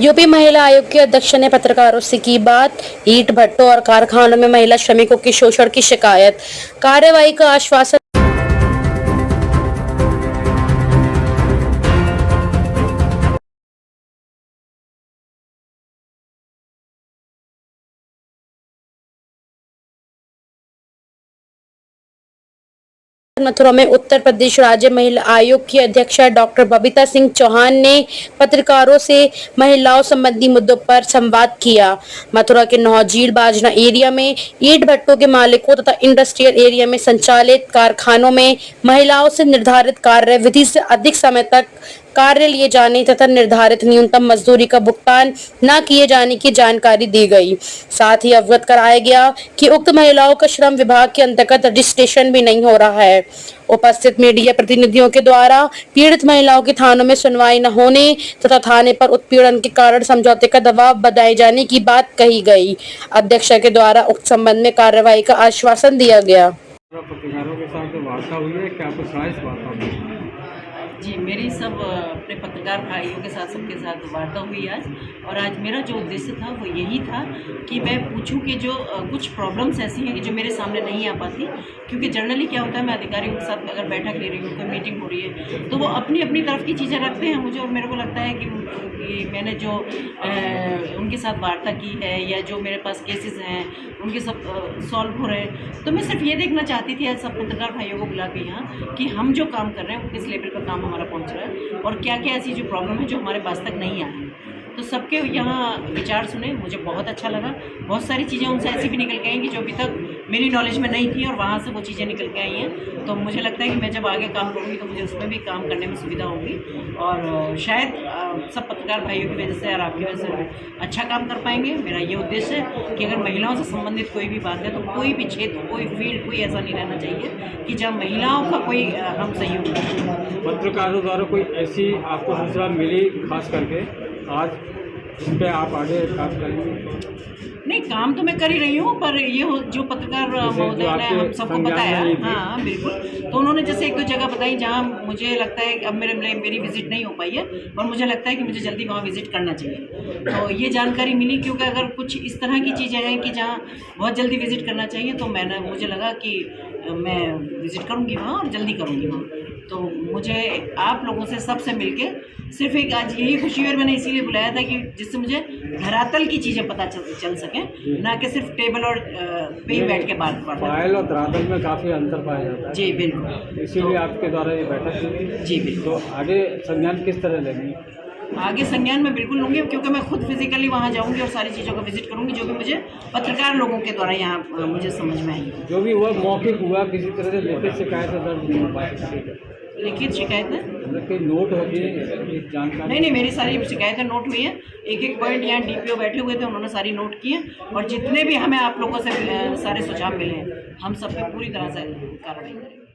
UP महिला आयोग के अध्यक्ष ने पत्रकारों से की बात। ईंट भट्टों और कारखानों में महिला श्रमिकों की शोषण की शिकायत, कार्रवाई का आश्वासन। मथुरा में उत्तर प्रदेश राज्य महिला आयोग की अध्यक्षा डॉक्टर बबीता सिंह चौहान ने पत्रकारों से महिलाओं संबंधी मुद्दों पर संवाद किया। मथुरा के नौझील बाजना एरिया में ईंट भट्टों के मालिकों तथा इंडस्ट्रियल एरिया में संचालित कारखानों में महिलाओं से निर्धारित कार्य विधि से अधिक समय तक कार्य लिए जाने तथा निर्धारित न्यूनतम मजदूरी का भुगतान न किए जाने की जानकारी दी गई। साथ ही अवगत कराया गया कि उक्त महिलाओं का श्रम विभाग के अंतर्गत रजिस्ट्रेशन भी नहीं हो रहा है। उपस्थित मीडिया प्रतिनिधियों के द्वारा पीड़ित महिलाओं के थानों में सुनवाई न होने तथा थाने पर उत्पीड़न के कारण समझौते का दबाव बनाए जाने की बात कही गई। अध्यक्ष के द्वारा उक्त संबंध में कार्रवाई का आश्वासन दिया गया। पत्रकारों के साथ वार्ता हुई है, क्या कुछ राय वार्ता हुई? जी, मेरी सब अपने पत्रकार भाइयों के साथ सबके साथ वार्ता हुई आज। और आज मेरा जो उद्देश्य था वो यही था कि मैं पूछूं कि जो कुछ प्रॉब्लम्स ऐसी हैं कि जो मेरे सामने नहीं आ पाती, क्योंकि जनरली क्या होता है, मैं अधिकारियों के साथ अगर बैठक ले रही हूँ, कोई मीटिंग हो रही है, तो वो अपनी अपनी तरफ की चीज़ें रखते हैं मुझे, और मेरे को लगता है कि मैंने जो उनके साथ वार्ता की है या जो मेरे पास केसेस हैं उनके सब सॉल्व हो रहे हैं। तो मैं सिर्फ ये देखना चाहती थी आज सब पत्रकार भाइयों को बुला के यहाँ कि हम जो काम कर रहे हैं वो किस लेवल पर काम हमारा पहुँच रहा है और क्या क्या ऐसी जो प्रॉब्लम है जो हमारे पास तक नहीं आई है। तो सबके यहाँ विचार सुने, मुझे बहुत अच्छा लगा। बहुत सारी चीज़ें उनसे ऐसी भी निकल के आई कि जो अभी तक मेरी नॉलेज में नहीं थी और वहाँ से वो चीज़ें निकल के आई हैं। तो मुझे लगता है कि मैं जब आगे काम करूँगी तो मुझे उसमें भी काम करने में सुविधा होगी और शायद सब पत्रकार भाइयों की वजह से और आपकी वजह से अच्छा काम कर पाएंगे। मेरा ये उद्देश्य है कि अगर महिलाओं से संबंधित कोई भी बात है तो कोई भी क्षेत्र, कोई फील्ड, कोई ऐसा नहीं रहना चाहिए कि जहाँ महिलाओं का कोई हम सहयोग करें। पत्रकारों द्वारा कोई ऐसी आपको सूचना मिली खास करके आज जिस पे आप आगे काम करेंगे? नहीं, काम तो मैं कर ही रही हूँ, पर ये जो पत्रकार महोदय ने हम सबको बताया, हाँ बिल्कुल, तो उन्होंने जैसे एक दो जगह बताई जहाँ मुझे लगता है कि अब मेरी विज़िट नहीं हो पाई है और मुझे लगता है कि मुझे जल्दी वहाँ विज़िट करना चाहिए। तो ये जानकारी मिली, क्योंकि अगर कुछ इस तरह की चीज़ें हैं कि जहाँ बहुत जल्दी विज़िट करना चाहिए, तो मुझे लगा कि मैं विज़िट करूँगी वहाँ और जल्दी करूँगी वहाँ। तो मुझे आप लोगों से सबसे मिलके सिर्फ एक आज यही खुशी हुई और मैंने इसीलिए बुलाया था कि जिससे मुझे धरातल की चीज़ें पता चल सकें, ना कि सिर्फ टेबल और पे बैठ के बात कर। फाइल और धरातल में काफ़ी अंतर पाया जाता है। जी बिल्कुल, इसीलिए आपके द्वारा ये बैठक हुई। जी बिल्कुल। तो आगे संज्ञान किस तरह लेंगे? आगे संज्ञान में बिल्कुल लूँगी, क्योंकि मैं खुद फिजिकली वहाँ जाऊँगी और सारी चीज़ों को विजिट करूँगी जो भी मुझे पत्रकार लोगों के द्वारा यहाँ मुझे समझ में आई। जो भी हुआ मौखिक हुआ, किसी तरह से लिखित शिकायत दर्ज नहीं हो पाई? लिखित शिकायत है, कोई नोट होती है जानकारी? नहीं, मेरी सारी शिकायतें नोट हुई हैं। एक एक पॉइंट यहाँ डीपीओ बैठे हुए थे, उन्होंने सारी नोट की है और जितने भी हमें आप लोगों से सारे सुझाव मिले हैं हम सब पे पूरी तरह से कार्रवाई करेंगे।